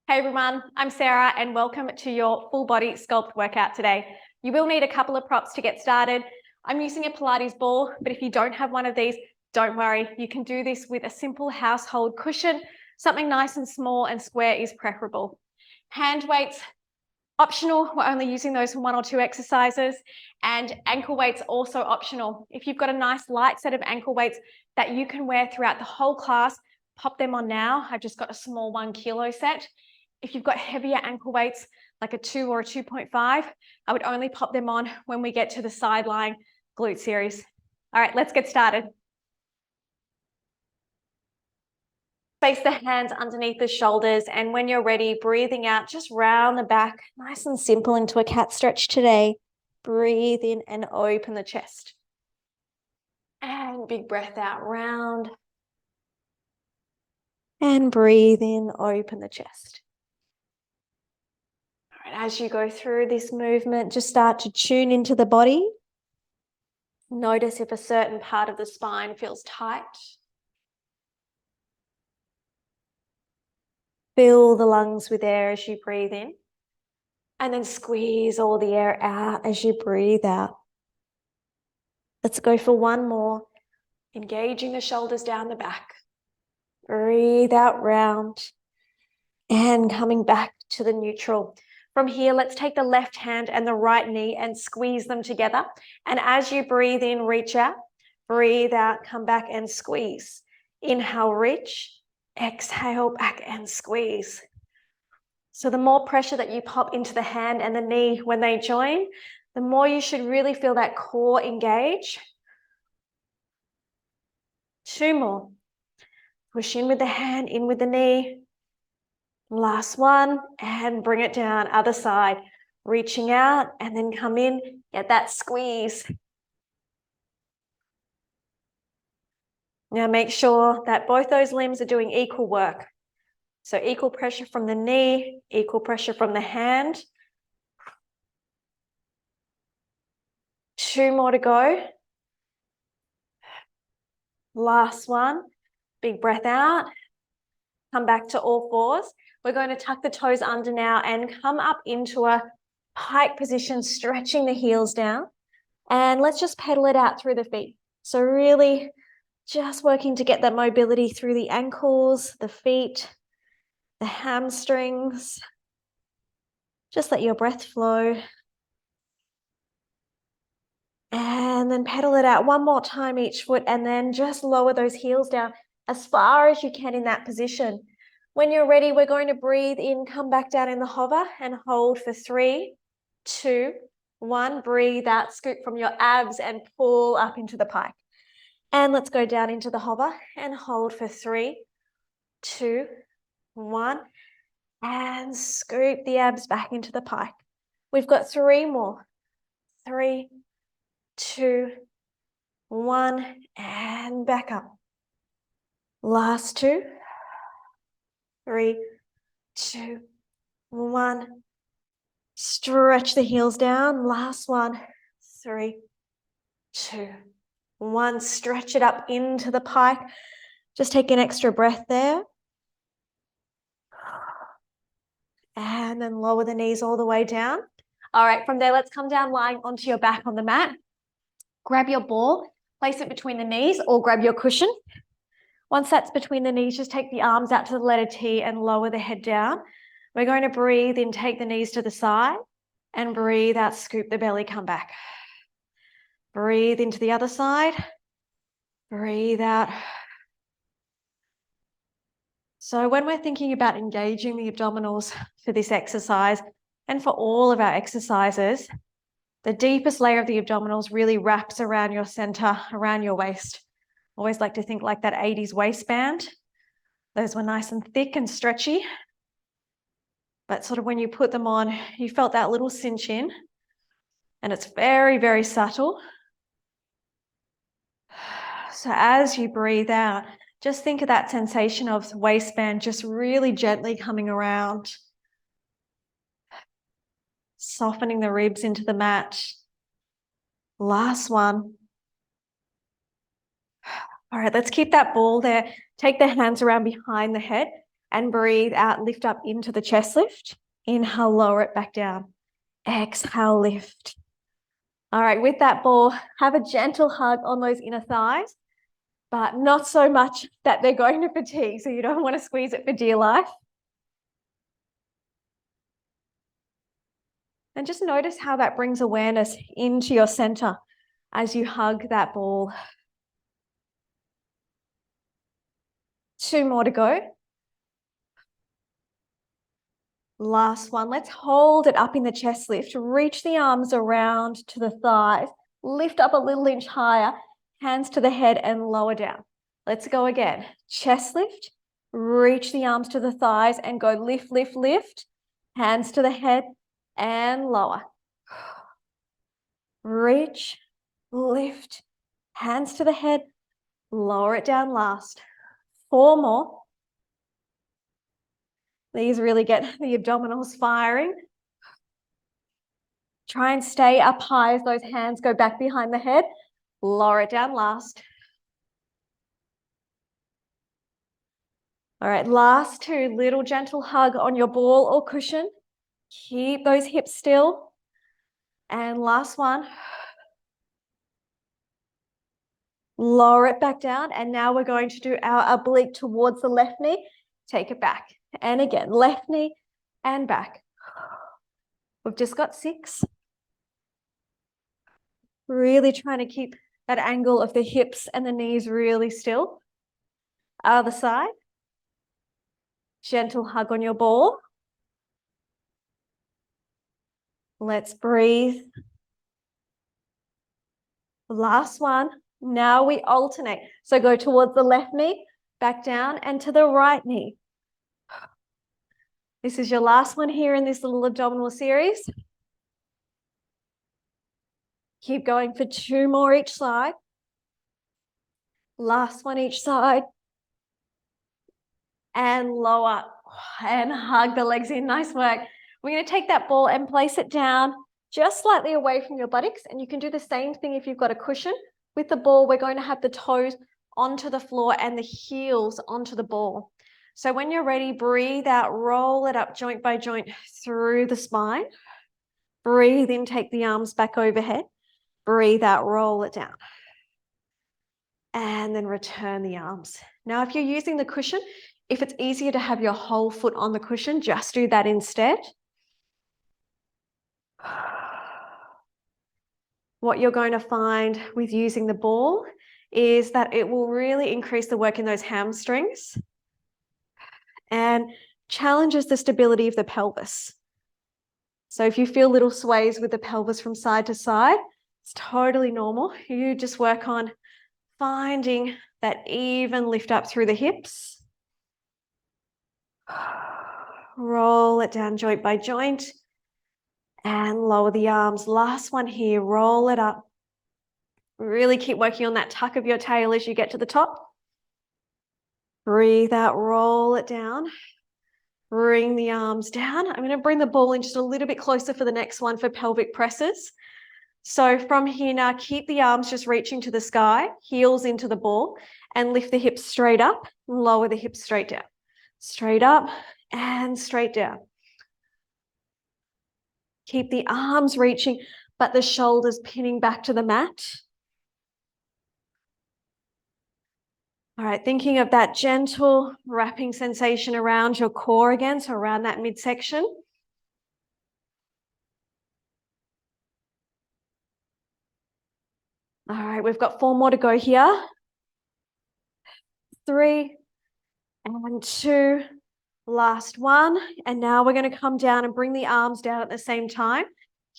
Hey everyone, I'm Sarah and welcome to your full body sculpt workout today. You will need a couple of props to get started. I'm using a Pilates ball, but if you don't have one of these, don't worry. You can do this with a simple household cushion. Something nice and small and square is preferable. Hand weights, optional. We're only using those for 1 or 2 exercises, and ankle weights also optional. If you've got a nice light set of ankle weights that you can wear throughout the whole class, pop them on now. I've just got a small 1 kilo set. If you've got heavier ankle weights, like a 2 or a 2.5, I would only pop them on when we get to the sideline glute series. All right, let's get started. Place the hands underneath the shoulders, and when you're ready, breathing out, just round the back, nice and simple into a cat stretch today. Breathe in and open the chest. And big breath out, round. And breathe in, open the chest. All right, as you go through this movement, just start to tune into the body. Notice if a certain part of the spine feels tight. Fill the lungs with air as you breathe in, and then squeeze all the air out as you breathe out. Let's go for one more. Engaging the shoulders down the back. Breathe out round and coming back to the neutral. From here, let's take the left hand and the right knee and squeeze them together. And as you breathe in, reach out. Breathe out, come back and squeeze. Inhale, reach. Exhale, back and squeeze. So the more pressure that you pop into the hand and the knee when they join, the more you should really feel that core engage. 2 more. Push in with the hand, in with the knee. Last one, and bring it down, other side. Reaching out and then come in, get that squeeze. Now make sure that both those limbs are doing equal work. So equal pressure from the knee, equal pressure from the hand. 2 more to go. Last one, big breath out. Come back to all fours. We're going to tuck the toes under now and come up into a pike position, stretching the heels down. And let's just pedal it out through the feet. So really just working to get that mobility through the ankles, the feet, the hamstrings. Just let your breath flow. And then pedal it out one more time each foot, and then just lower those heels down as far as you can in that position. When you're ready, we're going to breathe in, come back down in the hover and hold for 3, 2, 1. Breathe out, scoop from your abs and pull up into the pike. And let's go down into the hover and hold for 3, 2, 1. And scoop the abs back into the pike. We've got 3 more. 3, 2, 1, and back up. Last 2, 3, 2, 1. Stretch the heels down. Last 1, 3, 2, 1. Stretch it up into the pike. Just take an extra breath there. And then lower the knees all the way down. All right, from there, let's come down lying onto your back on the mat. Grab your ball, place it between the knees, or grab your cushion. Once that's between the knees, just take the arms out to the letter T and lower the head down. We're going to breathe in, take the knees to the side, and breathe out, scoop the belly, come back. Breathe into the other side. Breathe out. So when we're thinking about engaging the abdominals for this exercise and for all of our exercises, the deepest layer of the abdominals really wraps around your center, around your waist. Always like to think like that 80s waistband. Those were nice and thick and stretchy. But sort of when you put them on, you felt that little cinch in. And it's very, very subtle. So as you breathe out, just think of that sensation of the waistband just really gently coming around. Softening the ribs into the mat. Last one. All right, let's keep that ball there. Take the hands around behind the head. And breathe out, lift up into the chest lift. Inhale, lower it back down. Exhale, lift. All right, with that ball, have a gentle hug on those inner thighs, but not so much that they're going to fatigue, so you don't want to squeeze it for dear life. And just notice how that brings awareness into your center as you hug that ball. 2 more to go. Last one. Let's hold it up in the chest lift. Reach the arms around to the thighs. Lift up a little inch higher. Hands to the head and lower down. Let's go again. Chest lift. Reach the arms to the thighs and go lift, lift, lift. Hands to the head and lower. Reach, lift, hands to the head, lower it down last. 4 more. These really get the abdominals firing. Try and stay up high as those hands go back behind the head. Lower it down last. All right, last 2, little gentle hug on your ball or cushion. Keep those hips still. And last one. Lower it back down. And now we're going to do our oblique towards the left knee. Take it back. And again, left knee and back. We've just got 6. Really trying to keep that angle of the hips and the knees really still. Other side. Gentle hug on your ball. Let's breathe. Last one. Now we alternate. So go towards the left knee, back down, and to the right knee. This is your last one here in this little abdominal series. Keep going for 2 more each side. Last one each side. And lower and hug the legs in. Nice work. We're going to take that ball and place it down just slightly away from your buttocks. And you can do the same thing if you've got a cushion. With the ball, we're going to have the toes onto the floor and the heels onto the ball. So when you're ready, breathe out, roll it up joint by joint through the spine. Breathe in, take the arms back overhead. Breathe out, roll it down. And then return the arms. Now, if you're using the cushion, if it's easier to have your whole foot on the cushion, just do that instead. What you're going to find with using the ball is that it will really increase the work in those hamstrings and challenges the stability of the pelvis. So if you feel little sways with the pelvis from side to side, it's totally normal. You just work on finding that even lift up through the hips. Roll it down joint by joint and lower the arms. Last one here, roll it up. Really keep working on that tuck of your tail as you get to the top. Breathe out, roll it down. Bring the arms down. I'm going to bring the ball in just a little bit closer for the next one for pelvic presses. So from here now, keep the arms just reaching to the sky, heels into the ball, and lift the hips straight up, lower the hips straight down. Straight up and straight down. Keep the arms reaching, but the shoulders pinning back to the mat. All right, thinking of that gentle wrapping sensation around your core again, so around that midsection. All right, we've got 4 more to go here. 3 and 2, last one. And now we're going to come down and bring the arms down at the same time.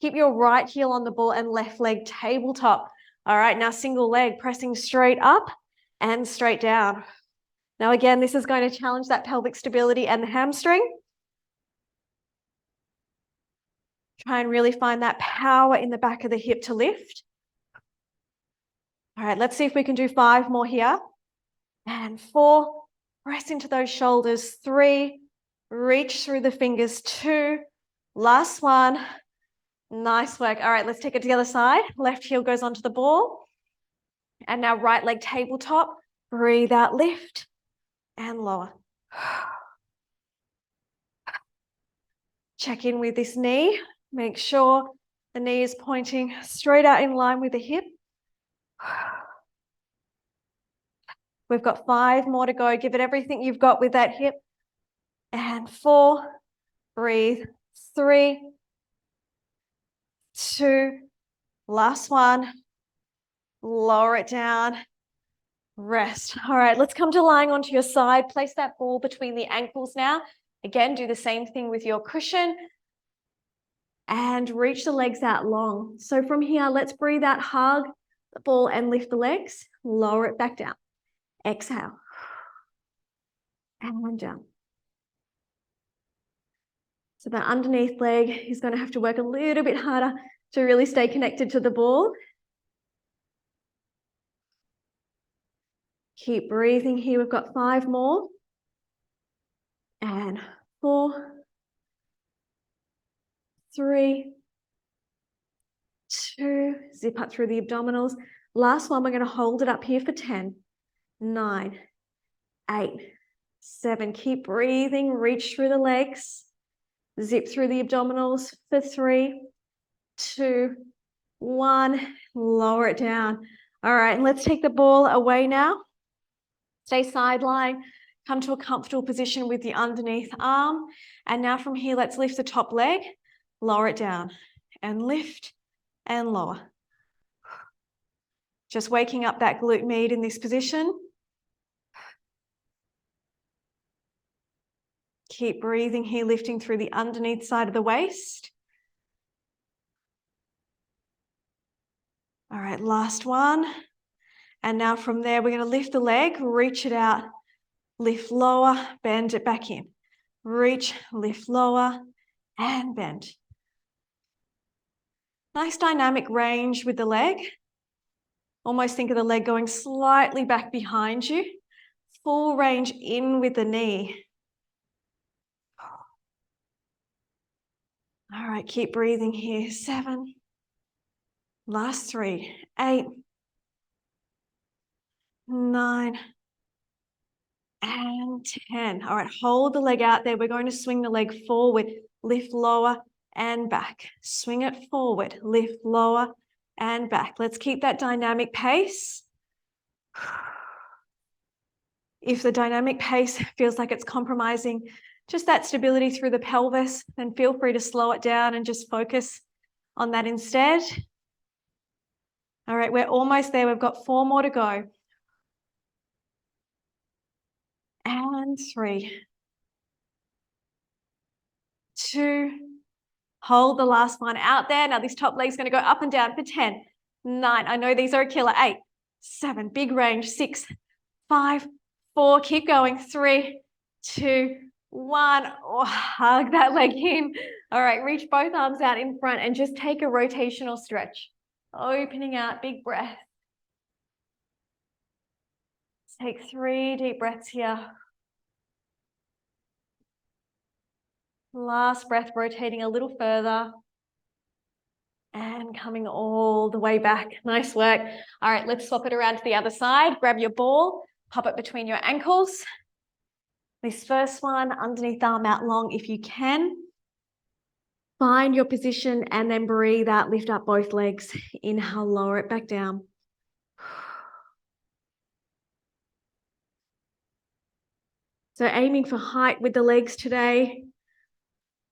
Keep your right heel on the ball and left leg tabletop. All right, now single leg, pressing straight up and straight down. Now again, this is going to challenge that pelvic stability and the hamstring. Try and really find that power in the back of the hip to lift. All right, let's see if we can do 5 more here. And 4, press into those shoulders. 3, reach through the fingers. 2, last one. Nice work. All right, let's take it to the other side. Left heel goes onto the ball. And now right leg tabletop. Breathe out, lift and lower. Check in with this knee. Make sure the knee is pointing straight out in line with the hip. We've got 5 more to go. Give it everything you've got with that hip. And 4, breathe. 3, 2, last one. Lower it down. Rest. All right, let's come to lying onto your side. Place that ball between the ankles now. Again, do the same thing with your cushion. And reach the legs out long. So from here, let's breathe out, hug the ball and lift the legs. Lower it back down. Exhale. And down. So that underneath leg is going to have to work a little bit harder to really stay connected to the ball. Keep breathing here. We've got 5 more. And 4, 3, 2, zip up through the abdominals. Last one, we're going to hold it up here for 10, 9, 8, 7. Keep breathing, reach through the legs. Zip through the abdominals for 3, 2, 1. Lower it down. All right, let's take the ball away now. Stay sideline. Come to a comfortable position with the underneath arm. And now from here, let's lift the top leg. Lower it down. And lift and lower. Just waking up that glute med in this position. Keep breathing here, lifting through the underneath side of the waist. All right, last one. And now from there, we're going to lift the leg, reach it out, lift lower, bend it back in. Reach, lift lower, and bend. Nice dynamic range with the leg. Almost think of the leg going slightly back behind you. Full range in with the knee. All right, keep breathing here. 7. Last 3. 8. 9. And 10. All right, hold the leg out there. We're going to swing the leg forward, lift lower and back. Swing it forward, lift lower and back. Let's keep that dynamic pace. If the dynamic pace feels like it's compromising just that stability through the pelvis, then feel free to slow it down and just focus on that instead. All right, we're almost there. We've got 4 more to go. And 3, 2, hold the last one out there. Now this top leg's going to go up and down for 10, 9. I know these are a killer. 8, 7, big range. 6, 5, 4. Keep going. 3, 2, 1. Oh, hug that leg in. All right, reach both arms out in front and just take a rotational stretch. Opening out, big breath. Let's take 3 deep breaths here. Last breath, rotating a little further. And coming all the way back. Nice work. All right, let's swap it around to the other side. Grab your ball, pop it between your ankles. This first one, underneath arm out long if you can. Find your position and then breathe out, lift up both legs. Inhale, lower it back down. So aiming for height with the legs today.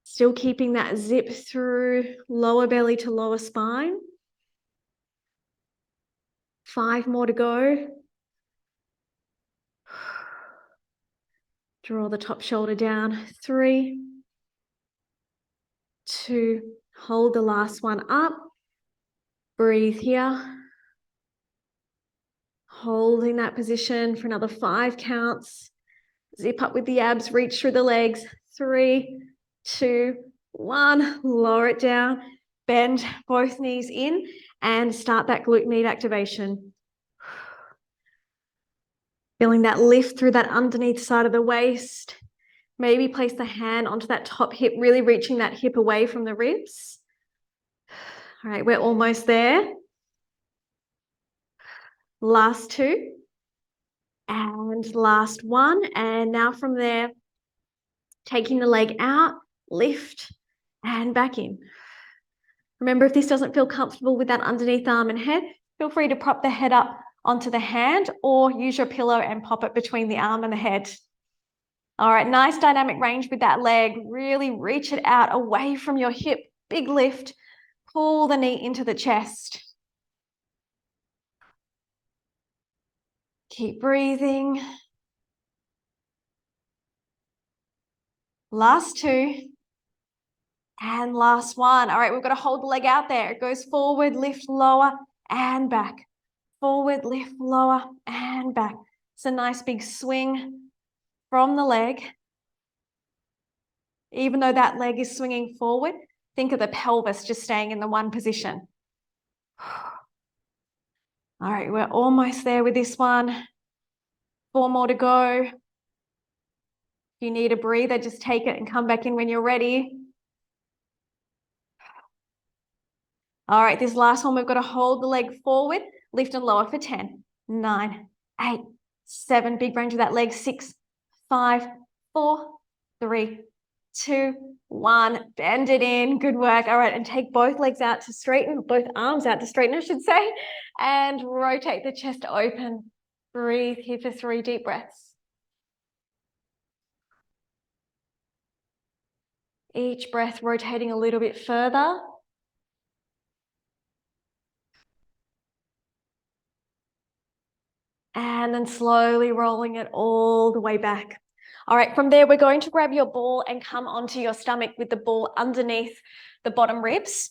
Still keeping that zip through lower belly to lower spine. 5 more to go. Draw the top shoulder down. 3, 2, hold the last one up. Breathe here. Holding that position for another 5 counts. Zip up with the abs, reach through the legs. 3, 2, 1. Lower it down. Bend both knees in and start that glute med activation. Feeling that lift through that underneath side of the waist. Maybe place the hand onto that top hip, really reaching that hip away from the ribs. All right, we're almost there. Last 2. And last 1. And now from there, taking the leg out, lift and back in. Remember, if this doesn't feel comfortable with that underneath arm and head, feel free to prop the head up onto the hand or use your pillow and pop it between the arm and the head. All right, nice dynamic range with that leg. Really reach it out away from your hip. Big lift. Pull the knee into the chest. Keep breathing. Last two. And last one. All right, we've got to hold the leg out there. It goes forward, lift, lower, and back. Forward, lift, lower, and back. It's a nice big swing from the leg. Even though that leg is swinging forward, think of the pelvis just staying in the one position. All right, we're almost there with this one. 4 more to go. If you need a breather, just take it and come back in when you're ready. All right, this last one, we've got to hold the leg forward, lift and lower for 10, 9, 8, 7. Big range of that leg. 6, 5, 4, 3, 2, 1. Bend it in. Good work. All right, and take both legs out to straighten, both arms out to straighten, I should say, and rotate the chest open. Breathe here for 3 deep breaths. Each breath rotating a little bit further. And then slowly rolling it all the way back. All right, from there, we're going to grab your ball and come onto your stomach with the ball underneath the bottom ribs.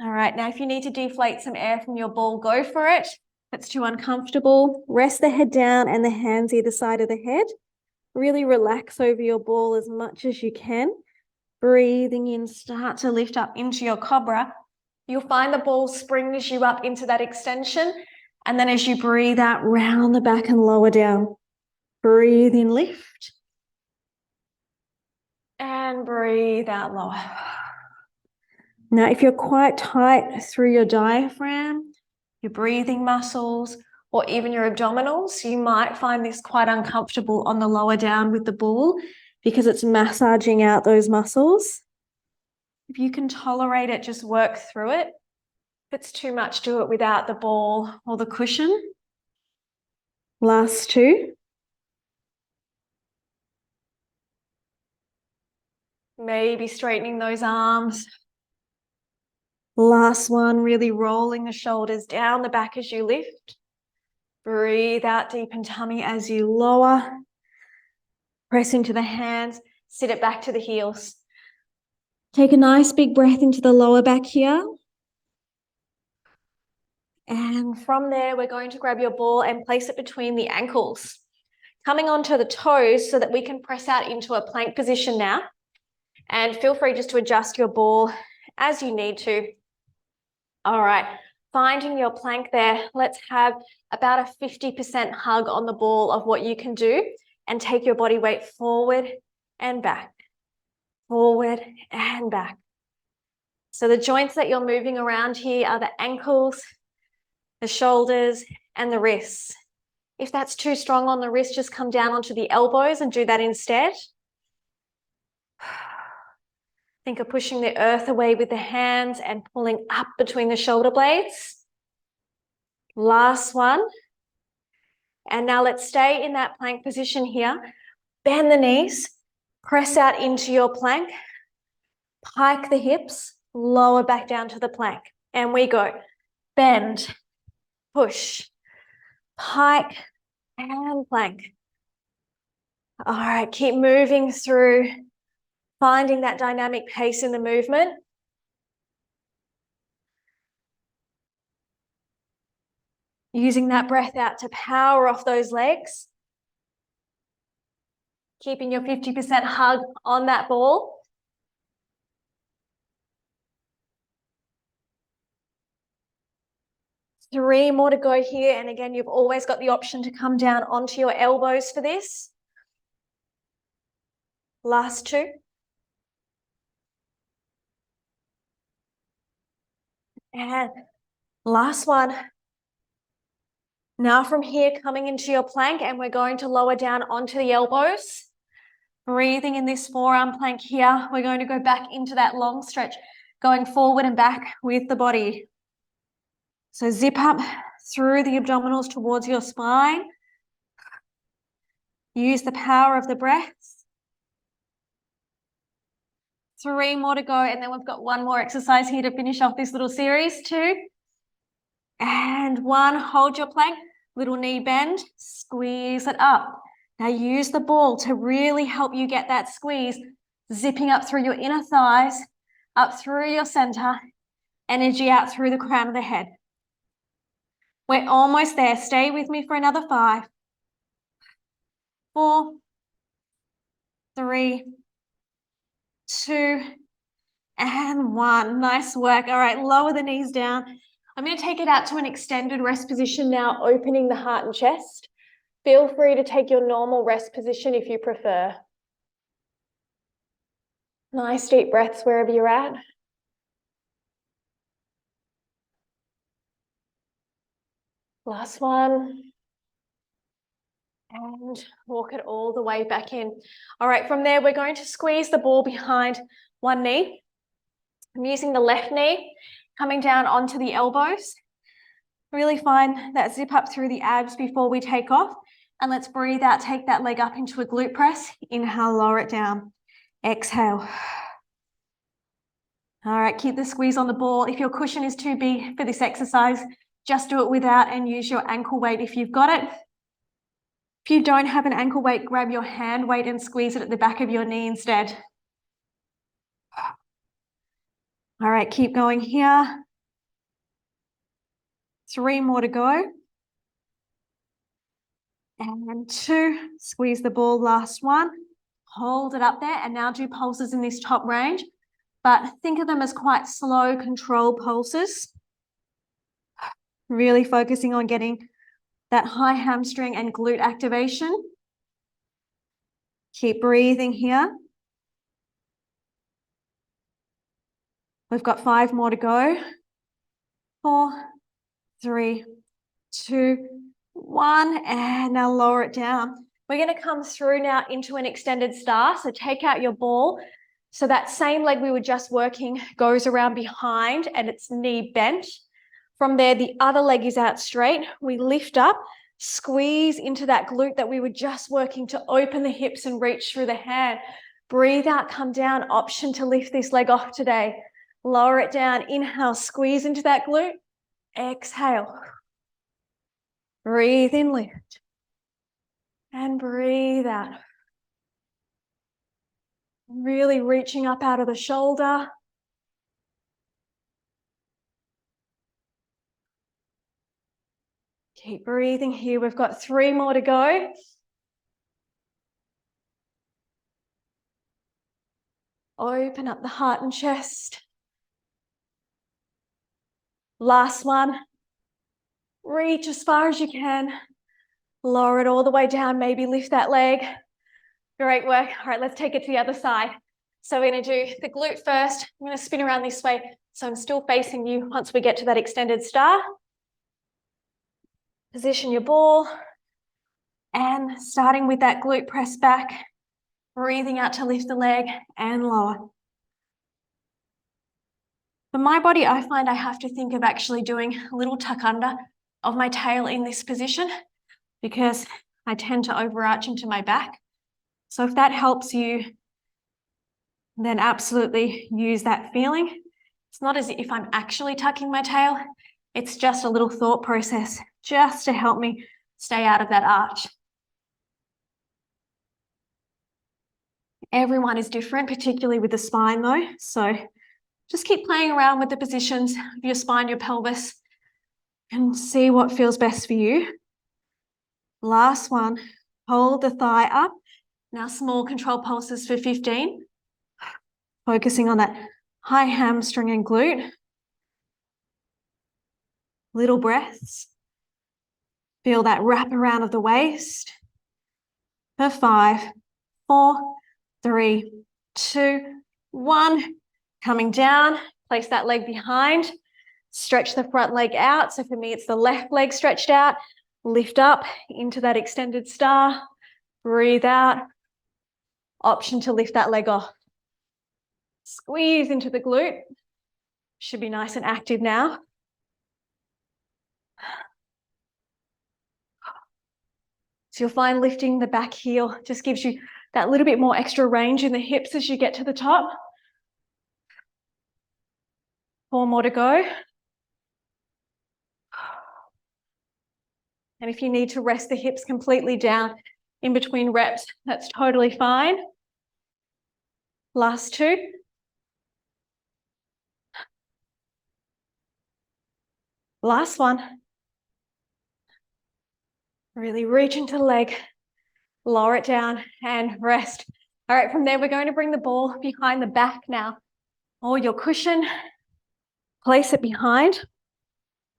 All right, now if you need to deflate some air from your ball, go for it. If it's too uncomfortable, rest the head down and the hands either side of the head. Really relax over your ball as much as you can. Breathing in, start to lift up into your cobra. You'll find the ball springs you up into that extension. And then as you breathe out, round the back and lower down. Breathe in, lift. And breathe out, lower. Now, if you're quite tight through your diaphragm, your breathing muscles, or even your abdominals, you might find this quite uncomfortable on the lower down with the ball because it's massaging out those muscles. If you can tolerate it, just work through it. If it's too much, do it without the ball or the cushion. Last 2. Maybe straightening those arms. Last one, really rolling the shoulders down the back as you lift. Breathe out deep in tummy as you lower. Press into the hands, sit it back to the heels. Take a nice big breath into the lower back here. And from there, we're going to grab your ball and place it between the ankles. Coming onto the toes so that we can press out into a plank position now. And feel free just to adjust your ball as you need to. All right, finding your plank there. Let's have about a 50% hug on the ball of what you can do and take your body weight forward and back, forward and back. So the joints that you're moving around here are the ankles, the shoulders, and the wrists. If that's too strong on the wrist, just come down onto the elbows and do that instead. Think of pushing the earth away with the hands and pulling up between the shoulder blades. Last one. And now let's stay in that plank position here. Bend the knees, press out into your plank, pike the hips, lower back down to the plank. And we go. Bend, push, pike, and plank. All right, keep moving through, finding that dynamic pace in the movement. Using that breath out to power off those legs. Keeping your 50% hug on that ball. Three more to go here. And again, you've always got the option to come down onto your elbows for this. Last 2. And last one. Now from here, coming into your plank, and we're going to lower down onto the elbows. Breathing in this forearm plank here. We're going to go back into that long stretch, going forward and back with the body. So zip up through the abdominals towards your spine. Use the power of the breaths. 3 more to go, and then we've got 1 more exercise here to finish off this little series. 2 and 1. Hold your plank, little knee bend, squeeze it up. Now use the ball to really help you get that squeeze, zipping up through your inner thighs, up through your center, energy out through the crown of the head. We're almost there. Stay with me for another 5, 4, 3, 2, and 1. Nice work. All right, lower the knees down. I'm going to take it out to an extended rest position now, opening the heart and chest. Feel free to take your normal rest position if you prefer. Nice deep breaths wherever you're at. Last one. And walk it all the way back in. All right, from there, we're going to squeeze the ball behind one knee. I'm using the left knee, coming down onto the elbows. Really find that zip up through the abs before we take off. And let's breathe out, take that leg up into a glute press. Inhale, lower it down. Exhale. All right, keep the squeeze on the ball. If your cushion is too big for this exercise, just do it without and use your ankle weight if you've got it. If you don't have an ankle weight, grab your hand weight and squeeze it at the back of your knee instead. All right, keep going here. 3 more to go. And 2, squeeze the ball, last one. Hold it up there and now do pulses in this top range, but think of them as quite slow, controlled pulses. Really focusing on getting that high hamstring and glute activation. Keep breathing here. We've got 5 more to go. 4, 3, 2, 1, and now lower it down. We're going to come through now into an extended star. So take out your ball. So that same leg we were just working goes around behind and it's knee bent. From there, the other leg is out straight. We lift up, squeeze into that glute that we were just working to open the hips and reach through the hand. Breathe out, come down. Option to lift this leg off today. Lower it down. Inhale, squeeze into that glute. Exhale. Breathe in, lift. And breathe out. Really reaching up out of the shoulder. Keep breathing here. We've got 3 more to go. Open up the heart and chest. Last one. Reach as far as you can. Lower it all the way down. Maybe lift that leg. Great work. All right, let's take it to the other side. So we're going to do the glute first. I'm going to spin around this way so I'm still facing you once we get to that extended star. Position your ball. And starting with that glute press back, breathing out to lift the leg and lower. For my body, I find I have to think of actually doing a little tuck under of my tail in this position because I tend to overarch into my back. So if that helps you, then absolutely use that feeling. It's not as if I'm actually tucking my tail. It's just a little thought process just to help me stay out of that arch. Everyone is different, particularly with the spine though. So just keep playing around with the positions of your spine, your pelvis, and see what feels best for you. Last one, hold the thigh up. Now small control pulses for 15. Focusing on that high hamstring and glute. Little breaths. Feel that wrap around of the waist. For 5, 4, 3, 2, 1. Coming down, place that leg behind. Stretch the front leg out. So for me, it's the left leg stretched out. Lift up into that extended star. Breathe out. Option to lift that leg off. Squeeze into the glute. Should be nice and active now. So you'll find lifting the back heel just gives you that little bit more extra range in the hips as you get to the top. 4 more to go. And if you need to rest the hips completely down in between reps, that's totally fine. Last 2. Last 1. Really reach into the leg, lower it down and rest. All right, from there, we're going to bring the ball behind the back now, or your cushion. Place it behind,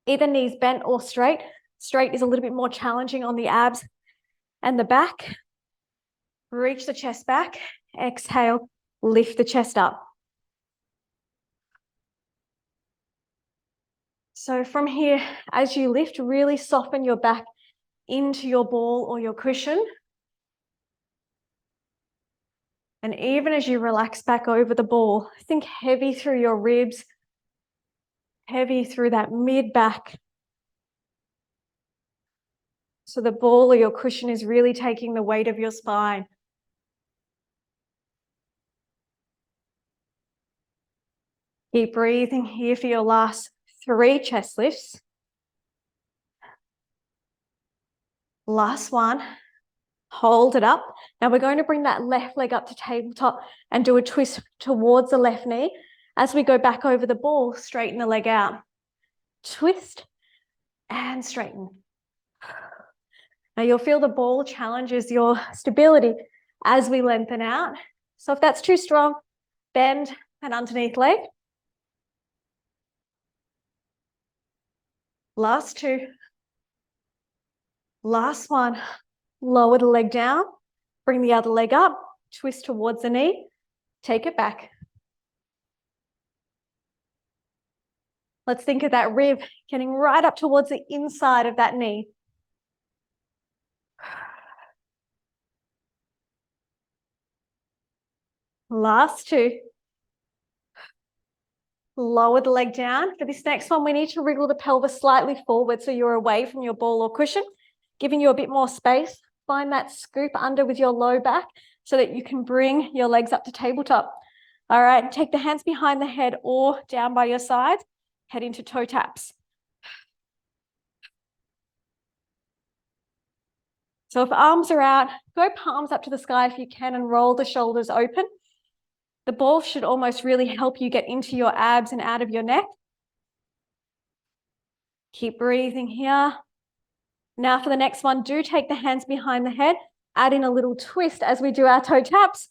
either knees bent or straight. Straight is a little bit more challenging on the abs and the back. Reach the chest back, exhale, lift the chest up. So from here, as you lift, really soften your back into your ball or your cushion. And even as you relax back over the ball, think heavy through your ribs, heavy through that mid-back. So the ball or your cushion is really taking the weight of your spine. Keep breathing here for your last 3 chest lifts. Last 1. Hold it up. Now we're going to bring that left leg up to tabletop and do a twist towards the left knee. As we go back over the ball, straighten the leg out. Twist and straighten. Now you'll feel the ball challenges your stability as we lengthen out. So if that's too strong, bend and underneath leg. Last 2. Last 1. Lower the leg down, bring the other leg up, twist towards the knee, take it back. Let's think of that rib getting right up towards the inside of that knee. Last 2. Lower the leg down. For this next one, we need to wriggle the pelvis slightly forward so you're away from your ball or cushion, giving you a bit more space. Find that scoop under with your low back so that you can bring your legs up to tabletop. All right, take the hands behind the head or down by your side. Head into toe taps. So if arms are out, go palms up to the sky if you can and roll the shoulders open. The ball should almost really help you get into your abs and out of your neck. Keep breathing here. Now for the next one, do take the hands behind the head, add in a little twist as we do our toe taps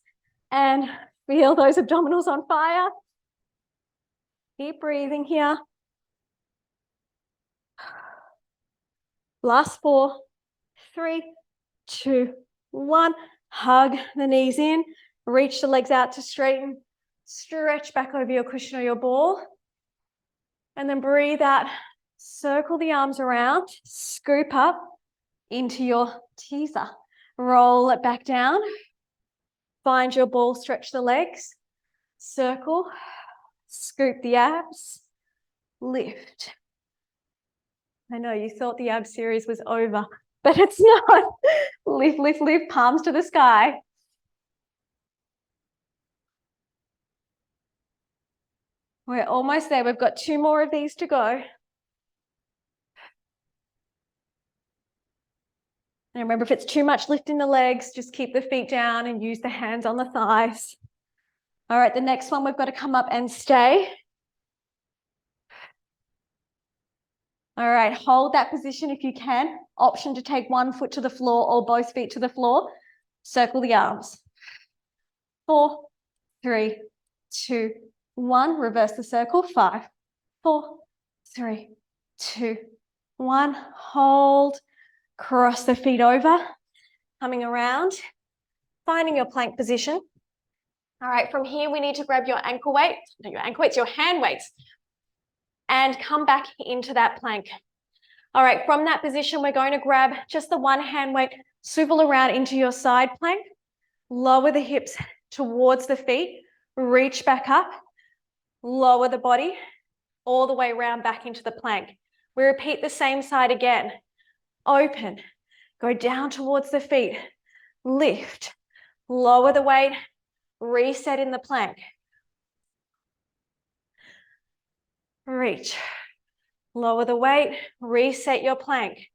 and feel those abdominals on fire. Keep breathing here. Last 4, 3, 2, 1. Hug the knees in, reach the legs out to straighten, stretch back over your cushion or your ball, and then breathe out. Circle the arms around, scoop up into your teaser. Roll it back down. Find your ball, stretch the legs. Circle, scoop the abs, lift. I know you thought the ab series was over, but it's not. Lift, lift, lift, palms to the sky. We're almost there. We've got 2 more of these to go. And remember, if it's too much lifting the legs, just keep the feet down and use the hands on the thighs. All right, the next one, we've got to come up and stay. All right, hold that position if you can. Option to take 1 foot to the floor or both feet to the floor. Circle the arms. 4, 3, 2, 1. Reverse the circle. 5, 4, 3, 2, 1. Hold. Cross the feet over. Coming around. Finding your plank position. All right, from here, we need to grab your ankle weight. Not your ankle weights, your hand weights. And come back into that plank. All right, from that position, we're going to grab just the 1 hand weight, swivel around into your side plank. Lower the hips towards the feet, reach back up, lower the body, all the way around back into the plank. We repeat the same side again. Open, go down towards the feet, lift, lower the weight, reset in the plank. Reach, lower the weight, reset your plank.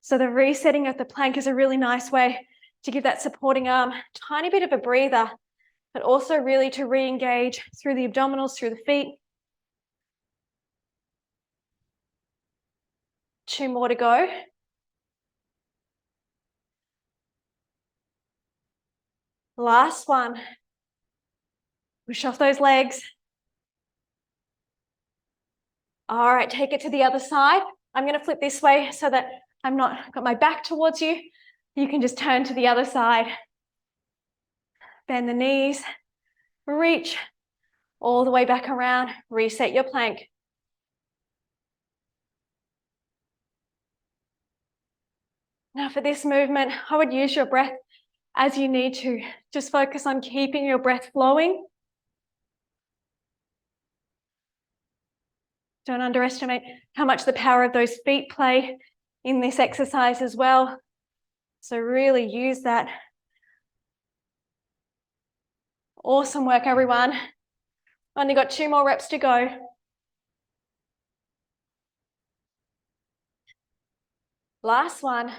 So the resetting of the plank is a really nice way to give that supporting arm a tiny bit of a breather, but also really to re-engage through the abdominals, through the feet. 2 more to go. Last one. Push off those legs. All right, take it to the other side. I'm going to flip this way so that I'm not got my back towards you. You can just turn to the other side. Bend the knees, reach all the way back around, reset your plank. Now for this movement, I would use your breath as you need to. Just focus on keeping your breath flowing. Don't underestimate how much the power of those feet play in this exercise as well. So really use that. Awesome work, everyone. Only got 2 more reps to go. Last one.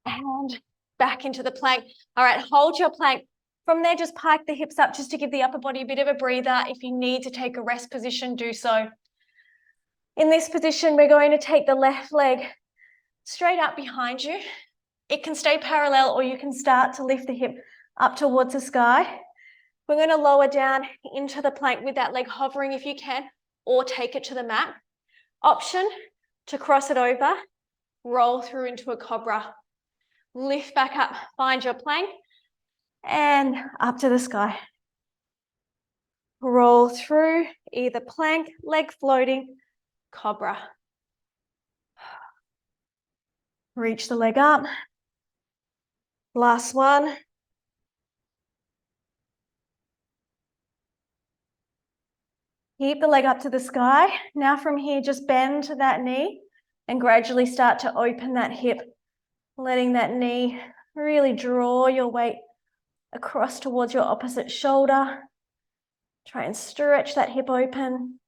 And back into the plank. All right, hold your plank. From there, just pike the hips up just to give the upper body a bit of a breather. If you need to take a rest position, do so. In this position, we're going to take the left leg straight up behind you. It can stay parallel, or you can start to lift the hip up towards the sky. We're going to lower down into the plank with that leg hovering if you can, or take it to the mat. Option to cross it over, roll through into a cobra. Lift back up, find your plank, and up to the sky. Roll through, either plank, leg floating, cobra. Reach the leg up. Last one. Keep the leg up to the sky. Now from here, just bend to that knee and gradually start to open that hip, letting that knee really draw your weight across towards your opposite shoulder. Try and stretch that hip open.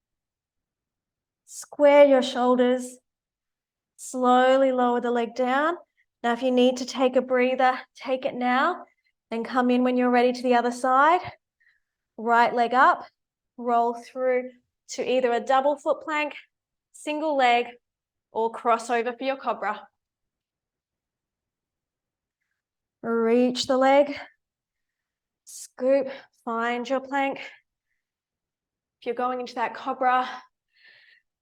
Square your shoulders. Slowly lower the leg down. Now, if you need to take a breather, take it now. Then come in when you're ready to the other side. Right leg up. Roll through to either a double foot plank, single leg, or crossover for your cobra. Reach the leg. Scoop. Find your plank. If you're going into that cobra,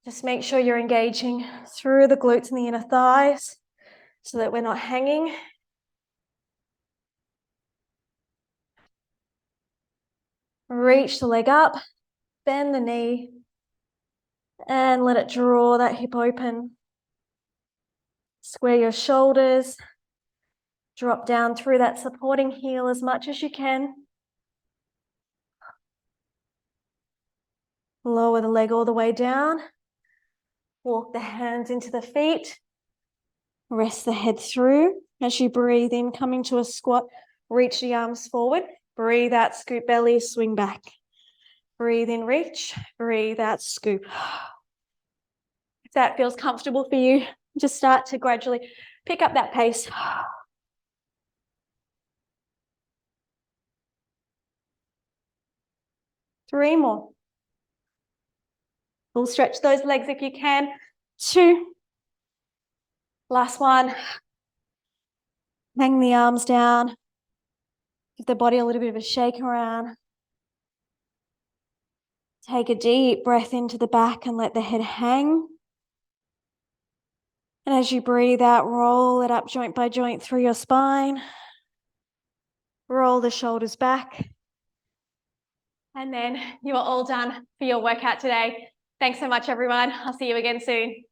just make sure you're engaging through the glutes and the inner thighs so that we're not hanging. Reach the leg up, bend the knee, and let it draw that hip open. Square your shoulders. Drop down through that supporting heel as much as you can. Lower the leg all the way down. Walk the hands into the feet. Rest the head through. As you breathe in, coming to a squat, reach the arms forward. Breathe out, scoop belly, swing back. Breathe in, reach. Breathe out, scoop. If that feels comfortable for you, just start to gradually pick up that pace. 3 more. Full stretch those legs if you can. 2. Last one. Hang the arms down. Give the body a little bit of a shake around. Take a deep breath into the back and let the head hang. And as you breathe out, roll it up joint by joint through your spine. Roll the shoulders back. And then you are all done for your workout today. Thanks so much, everyone. I'll see you again soon.